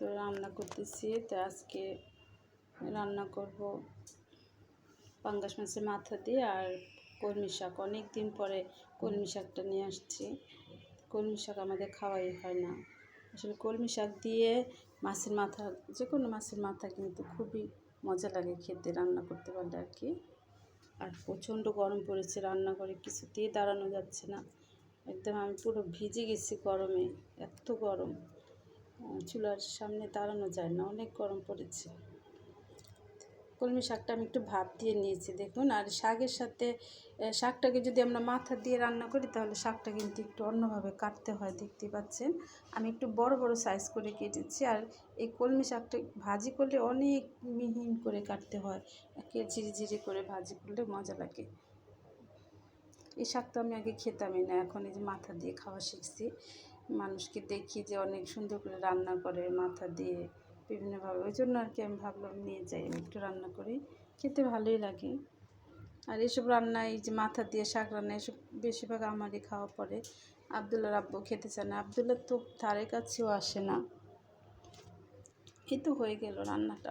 তো রান্না করতেছি। তো আজকে রান্না করব পাঙ্গাস মাছের মাথা দিয়ে আর কলমি শাক। অনেক দিন পরে কলমি শাকটা নিয়ে আসছি। কলমি শাক আমাদের খাওয়াই হয় না। আসলে কলমি শাক দিয়ে মাছের মাথা, যে কোনো মাছের মাথা কিন্তু খুবই মজা লাগে খেতে, রান্না করতে পারলে আর কি। আর প্রচণ্ড গরম পড়েছে, রান্নাঘরে কিছুতেই দাঁড়ানো যাচ্ছে না। একদম আমি পুরো ভিজে গেছি গরমে, এত গরম, চুলার সামনে দাঁড়ানো যায় না, অনেক গরম পড়েছে। কলমি শাকটা আমি একটু ভাপ দিয়ে নিয়েছি দেখুন। আর শাকের সাথে শাকটাকে যদি আমরা মাথা দিয়ে রান্না করি তাহলে শাকটা কিন্তু একটু অন্যভাবে কাটতে হয়, দেখতে পাচ্ছেন। আমি একটু বড় বড় সাইজ করে কেটেছি। আর এই কলমি শাকটা ভাজি করলে অনেক মিহিন করে কাটতে হয়, একে ঝিরিঝিরি করে ভাজি করলে মজা লাগে। এই শাকটা আমি আগে খেতামই না, এখন এই যে মাথা দিয়ে খাওয়া শিখছি। মানুষকে দেখি যে অনেক সুন্দর করে রান্না করে মাথা দিয়ে বিভিন্নভাবে, ওই জন্য আর কি আমি ভাবলাম নিয়ে যাই, আমি একটু রান্না করি, খেতে ভালোই লাগে। আর এসব রান্না, এই যে মাথা দিয়ে শাক রান্না, এসব বেশিরভাগ আমারই খাওয়া পড়ে। আবদুল্লাহর আব্বু খেতে চায় না, আবদুল্লাহ তো ধারে কাছেও আসে না। এই তো হয়ে গেল রান্নাটা।